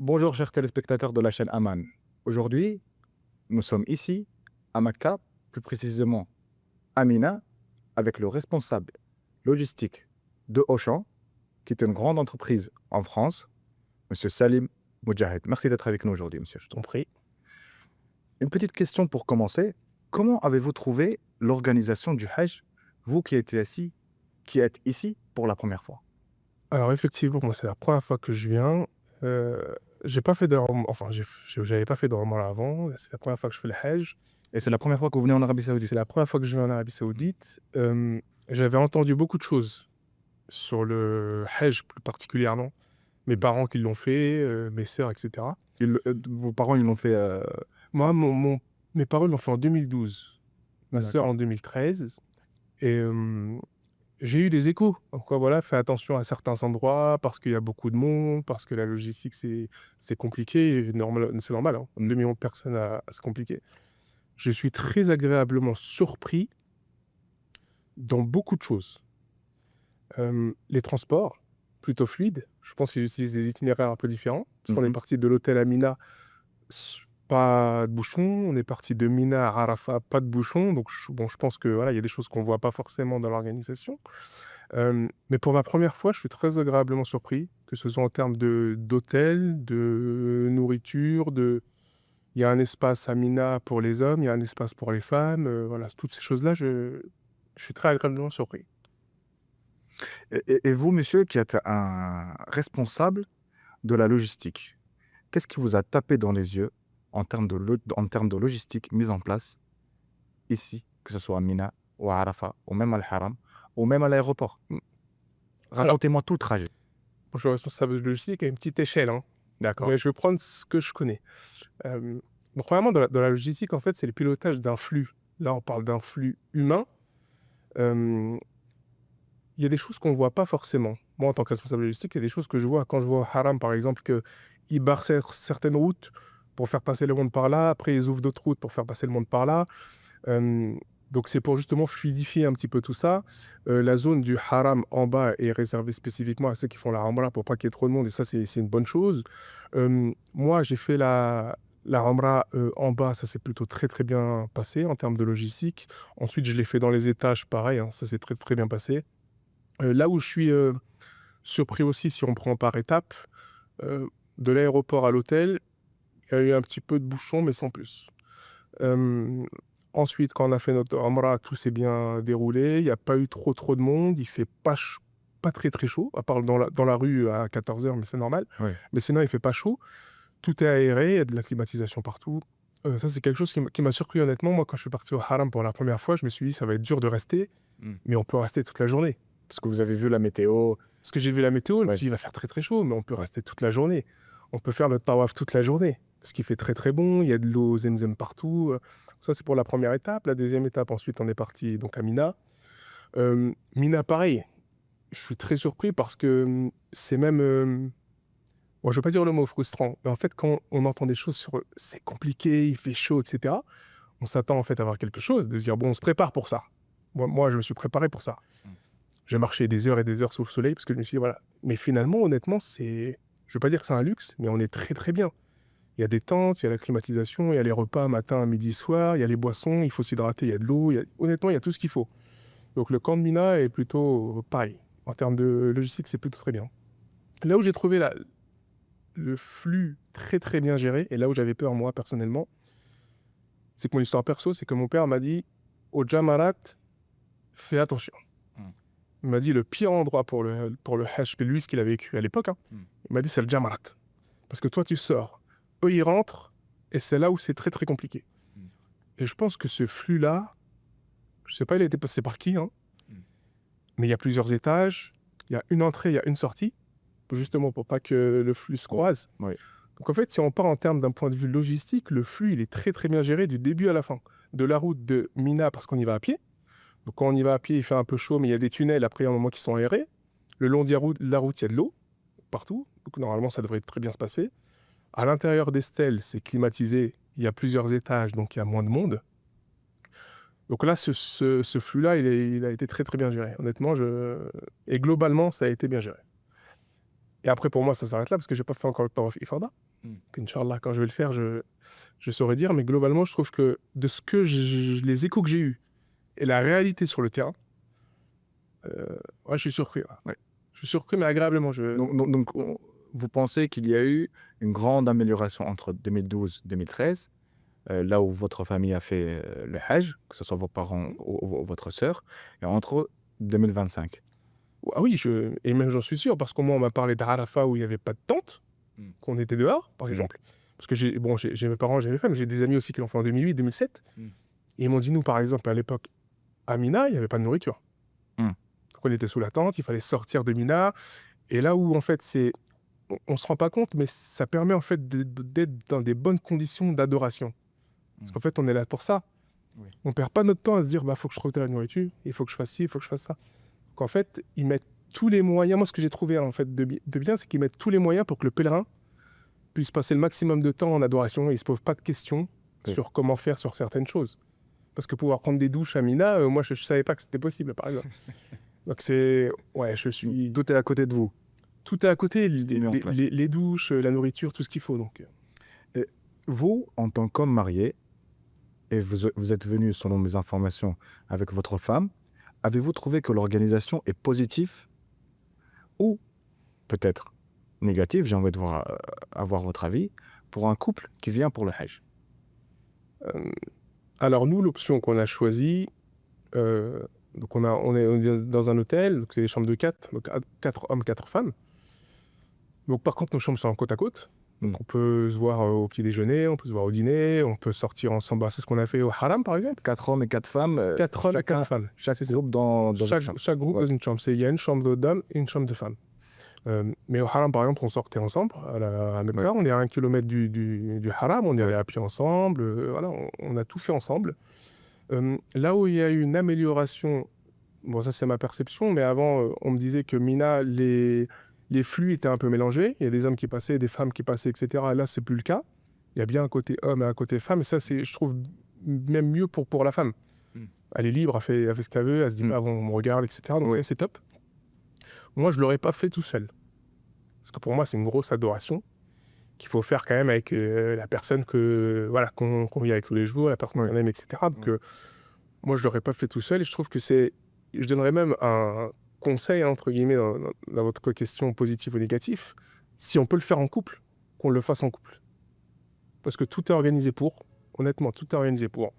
Bonjour chers téléspectateurs de la chaîne Aman. Aujourd'hui, nous sommes ici à Makka, plus précisément à Mina, avec le responsable logistique de Auchan, qui est une grande entreprise en France, Monsieur Salim Moudjahed. Merci d'être avec nous aujourd'hui, monsieur. Je t'en prie. Une petite question pour commencer. Comment avez-vous trouvé l'organisation du Hajj, vous qui êtes ici pour la première fois? Alors effectivement, moi, c'est la première fois que je viens. J'ai pas fait de ram enfin, j'avais pas fait de Ramadan avant. C'est la première fois que je fais le Hajj. Et c'est la première fois que vous venez en Arabie Saoudite? C'est la première fois que je vais en Arabie Saoudite. J'avais entendu beaucoup de choses sur le Hajj plus particulièrement. Mes parents qui l'ont fait, mes sœurs et cetera. Vos parents, ils l'ont fait... Moi, mes parents l'ont fait en 2012, ma sœur D'accord. en 2013 et j'ai eu des échos. Donc quoi, voilà, fais attention à certains endroits parce qu'il y a beaucoup de monde, parce que la logistique, c'est compliqué. C'est normal, hein. 2 millions de personnes c'est compliqué. Je suis très agréablement surpris dans beaucoup de choses. Les transports, plutôt fluides. Je pense qu'ils utilisent des itinéraires un peu différents. Parce qu'on est Mhm. parti de l'hôtel à Mina, pas de bouchon. On est parti de Mina à Arafat, pas de bouchon. Donc, je pense que voilà, il y a des choses qu'on ne voit pas forcément dans l'organisation. Mais pour ma première fois, je suis très agréablement surpris, que ce soit en termes d'hôtel, de nourriture, il y a un espace à Mina pour les hommes, il y a un espace pour les femmes, voilà, toutes ces choses-là, je suis très agréablement surpris. Et vous, monsieur, qui êtes un responsable de la logistique, qu'est-ce qui vous a tapé dans les yeux en termes de logistique mise en place ici, que ce soit à Mina ou à Arafat, ou même à Al-Haram, ou même à l'aéroport? Alors, Racontez-moi tout le trajet. moi, je suis responsable de logistique à une petite échelle, hein, D'accord. mais je vais prendre ce que je connais. Hem, bon, premièrement, dans la logistique, en fait, c'est le pilotage d'un flux. Là, on parle d'un flux humain. Hem, il y a des choses qu'on ne voit pas forcément. Moi, en tant que responsable logistique, il y a des choses que je vois. Quand je vois au Haram, par exemple, qu'ils barrent certaines routes pour faire passer le monde par là, après ils ouvrent d'autres routes pour faire passer le monde par là. Hem, donc c'est pour justement fluidifier un petit peu tout ça. La zone du haram en bas est réservée spécifiquement à ceux qui font la Umrah pour pas qu'il y ait trop de monde et ça c'est une bonne chose. Moi j'ai fait la Umrah, en bas, ça s'est plutôt très, très bien passé en termes de logistique. Ensuite je l'ai fait dans les étages, pareil, hein, ça s'est très, très bien passé. Là où je suis, surpris aussi si on prend par étapes, heu, de l'aéroport à l'hôtel, il y a eu un petit peu de bouchon mais sans plus. Hem, ensuite, quand on a fait notre Umrah, tout s'est bien déroulé. Il y a pas eu trop, trop de monde. Il fait pas très, très chaud, à part dans la rue à 14h, mais c'est normal. Oui. Mais sinon, il fait pas chaud. Tout est aéré, il y a de la climatisation partout. Ça, c'est quelque chose qui m'a surpris honnêtement. Moi, quand je suis parti au Haram pour la première fois, je me suis dit: «Ça va être dur de rester», mais on peut rester toute la journée. Parce que vous avez vu la météo. Parce que j'ai vu la météo, je me Ouais. suis dit: «Il va faire très, très chaud», mais on peut Ouais. rester toute la journée. On peut faire le tawaf toute la journée, parce qu'il fait très, très bon, il y a de l'eau Zemzem partout, ça c'est pour la première étape. La deuxième étape, ensuite, on est parti donc à Mina. Mina pareil, je suis très surpris parce que, c'est même, bon je veux pas dire le mot frustrant, mais en fait quand on entend des choses sur, c'est compliqué, il fait chaud et cetera, on s'attend en fait à avoir quelque chose, de se dire: «Bon, on se prépare pour ça». Moi je me suis préparé pour ça. Mmh. J'ai marché des heures et des heures sous le soleil parce que je me suis dit: «Voilà». Mais finalement, honnêtement, je veux pas dire que c'est un luxe, mais on est très, très bien. Il y a des tentes, il y a la climatisation, il y a les repas matin, midi, soir, il y a les boissons, il faut s'hydrater, il y a de l'eau, honnêtement, il y a tout ce qu'il faut. Donc le camp de Mina est plutôt pareil. En termes de logistique, c'est plutôt très bien. Là où j'ai trouvé le flux très, très bien géré et là où j'avais peur moi personnellement, c'est que mon histoire perso, c'est que mon père m'a dit: «Au Jamarat, fais attention». Mmh. Il m'a dit le pire endroit pour le Hajj, c'est lui ce qu'il a vécu à l'époque, hein. Mmh. Il m'a dit: «C'est le Jamarat. Parce que toi tu sors, eux ils rentrent et c'est là où c'est très, très compliqué». Mmh. Et je pense que ce flux-là, je sais pas il a été passé par qui, hein, Mmh. mais il y a plusieurs étages, il y a une entrée, il y a une sortie, justement pour pas que le flux se croise. Oui. Donc en fait, si on part en termes d'un point de vue logistique, le flux, il est très, très bien géré du début à la fin. De la route de Mina, parce qu'on y va à pied. Donc quand on y va à pied, il fait un peu chaud, mais il y a des tunnels après un moment qui sont aérés. Le long de la route, il y a de l'eau partout. Donc normalement, ça devrait très bien se passer. À l'intérieur des stèles, c'est climatisé. Il y a plusieurs étages, donc il y a moins de monde. Donc là, ce flux-là, il a été très, très bien géré. Honnêtement, et globalement, ça a été bien géré. Et après, pour moi, ça s'arrête là parce que j'ai pas fait encore le tawaf ifada. Mm. Inch'Allah, quand je vais le faire, je saurais dire. Mais globalement, je trouve que de ce que les échos que j'ai eus et la réalité sur le terrain, ouais, je suis surpris. Ouais. Ouais. Je suis surpris, mais agréablement. Donc, vous pensez qu'il y a eu une grande amélioration entre 2012 et 2013, là où votre famille a fait le Hajj, que ce soit vos parents ou votre sœur, et entre 2025. Ah oui, et même j'en suis sûr, parce qu'au moins on m'a parlé d'Arafat où il n'y avait pas de tente, qu'on était dehors, par exemple. Parce que j'ai mes parents, j'ai mes femmes, j'ai des amis aussi qui l'ont fait en 2008, 2007. Et ils m'ont dit, nous, par exemple, à l'époque, à Mina, il n'y avait pas de nourriture. Donc on était sous la tente, il fallait sortir de Mina. Et là où, en fait, on ne se rend pas compte, mais ça permet, en fait, d'être dans des bonnes conditions d'adoration. Parce qu'en fait, on est là pour ça. Oui. On ne perd pas notre temps à se dire, faut que je trouve de la nourriture, il faut que je fasse ci, il faut que je fasse ça. Donc en fait, ils mettent tous les moyens. Moi, ce que j'ai trouvé en fait de bien, c'est qu'ils mettent tous les moyens pour que le pèlerin puisse passer le maximum de temps en adoration et il ne se pose pas de questions sur comment faire sur certaines choses. Parce que pouvoir prendre des douches à Mina, moi, je ne savais pas que c'était possible, par exemple. Donc Tout est à côté de vous. Tout est à côté, en place. les douches, la nourriture, tout ce qu'il faut. Donc. Vous, en tant qu'homme marié, et vous êtes venu, selon mes informations, avec votre femme, avez-vous trouvé que l'organisation est positive ou peut-être négative, j'ai envie de avoir votre avis, pour un couple qui vient pour le Hajj? Alors nous, l'option qu'on a choisie, donc on est dans un hôtel, donc c'est des chambres de 4, donc 4 hommes, 4 femmes. Donc par contre, nos chambres sont en côte à côte. Donc on peut se voir au petit déjeuner, on peut se voir au dîner, on peut sortir ensemble. C'est ce qu'on a fait au Haram, par exemple. 4 hommes et 4 femmes. 4 hommes et 4 femmes. Chaque groupe dans une chambre. Chaque groupe dans une chambre. Il y a une chambre d'hommes et une chambre de femmes. Mais au Haram, par exemple, on sortait ensemble à Mecca. On est à 1 kilomètre du Haram, on est allé à pied ensemble. Voilà, on a tout fait ensemble. Là où il y a eu une amélioration, bon ça c'est ma perception, mais avant on me disait que Mina, les flux étaient un peu mélangés. Il y a des hommes qui passaient, des femmes qui passaient, etc. Là, c'est plus le cas. Il y a bien un côté homme et un côté femme. Et ça, je trouve même mieux pour la femme. Elle est libre, elle fait ce qu'elle veut, elle se dit pas, bon, on me regarde, etc. Donc là, c'est top. Moi, je ne l'aurais pas fait tout seul. Parce que pour moi, c'est une grosse adoration qu'il faut faire quand même avec la personne qu'on vit avec tous les jours, la personne qu'on aime, etc. Donc moi, je ne l'aurais pas fait tout seul. Et je trouve que je donnerais même un conseil, entre guillemets, dans votre question positive ou négative, si on peut le faire en couple, qu'on le fasse en couple. Parce que tout est organisé pour, honnêtement, tout est organisé pour.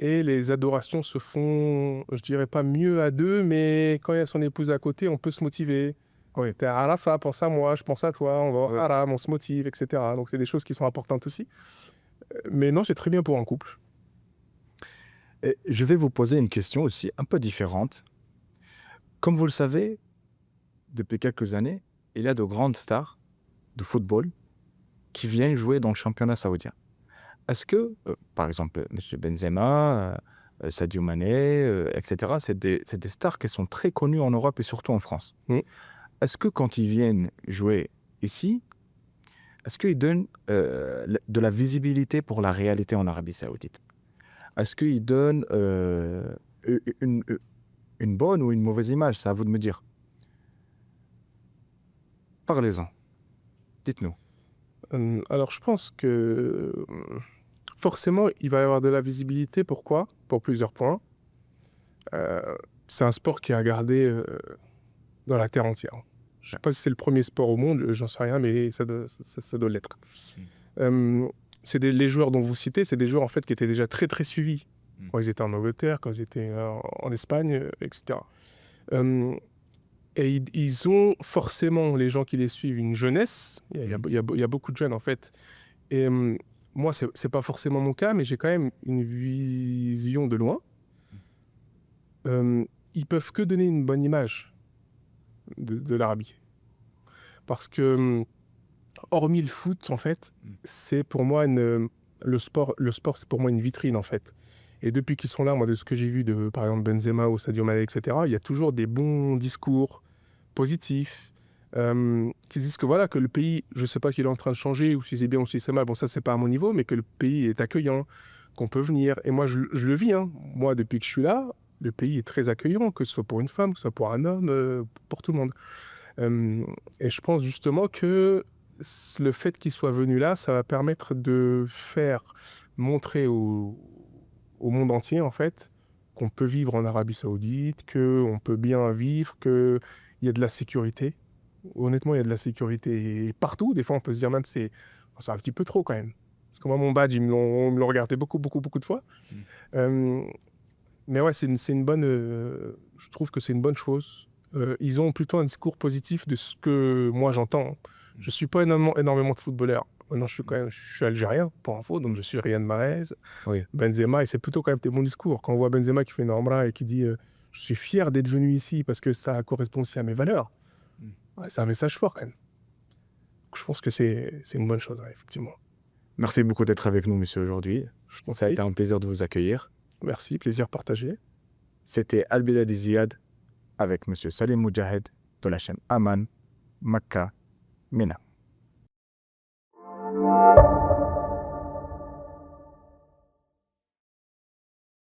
Et les adorations se font, je dirais pas mieux à deux, mais quand il y a son épouse à côté, on peut se motiver. Ouais, t'es à Arafat, pense à moi, je pense à toi, on va au Haram, on se motive, etc. Donc c'est des choses qui sont importantes aussi. Mais non, c'est très bien pour un couple. Et je vais vous poser une question aussi un peu différente. Comme vous le savez, depuis quelques années, il y a de grandes stars de football qui viennent jouer dans le championnat saoudien. Est-ce que, par exemple, M. Benzema, Sadio Mané, etc., c'est des stars qui sont très connues en Europe et surtout en France. Est-ce que quand ils viennent jouer ici, est-ce qu'ils donnent de la visibilité pour la réalité en Arabie Saoudite? Est-ce qu'ils donnent une bonne ou une mauvaise image? C'est à vous de me dire. Parlez-en. Dites-nous. Alors, je pense que forcément, il va y avoir de la visibilité. Pourquoi? Pour plusieurs points. C'est un sport qui est regardé dans la terre entière. Je ne sais pas si c'est le premier sport au monde, j'en sais rien, mais ça doit l'être. Les joueurs dont vous citez, c'est des joueurs en fait, qui étaient déjà très très suivis quand ils étaient en Angleterre, quand ils étaient en Espagne, etc. Et ils ont forcément, les gens qui les suivent, une jeunesse. Il y a beaucoup de jeunes en fait. Et moi, c'est pas forcément mon cas, mais j'ai quand même une vision de loin. Ils peuvent que donner une bonne image de l'Arabie. Parce que, hormis le foot, en fait, c'est pour moi le sport, c'est pour moi une vitrine, en fait. Et depuis qu'ils sont là, moi, de ce que j'ai vu de, par exemple, Benzema ou Sadio Mané, etc., il y a toujours des bons discours positifs qui disent que voilà, que le pays, je ne sais pas s'il est en train de changer ou si c'est bien ou si c'est mal, bon, ça, c'est pas à mon niveau, mais que le pays est accueillant, qu'on peut venir. Et moi, je le vis, hein. Moi, depuis que je suis là, le pays est très accueillant, que ce soit pour une femme, que ce soit pour un homme, pour tout le monde. Et je pense justement que le fait qu'il soit venu là, ça va permettre de faire montrer au monde entier, en fait, qu'on peut vivre en Arabie Saoudite, qu'on peut bien vivre, qu'il y a de la sécurité. Honnêtement, il y a de la sécurité partout. Des fois, on peut se dire même c'est un petit peu trop quand même. Parce que moi, mon badge, on me l'ont regardé beaucoup de fois. Euh, mais ouais, c'est une bonne... je trouve que c'est une bonne chose. Ils ont plutôt un discours positif de ce que moi j'entends. Je suis pas énormément de footballeurs. Maintenant, je suis algérien, pour info, donc je suis Riyad Mahrez, Oui. Benzema, et c'est plutôt quand même des bons discours. Quand on voit Benzema qui fait une Amra et qui dit je suis fier d'être venu ici parce que ça correspond aussi à mes valeurs. Ouais, c'est un message fort quand même. Donc, je pense que c'est une bonne chose, ouais, effectivement. Merci beaucoup d'être avec nous, monsieur, aujourd'hui. Je t'en Ça a prie. été un plaisir de vous accueillir. Merci, plaisir partagé. C'était Al-Biladi Ziad avec monsieur Salim Moudjahed de la chaîne Aman, Makka, Mina.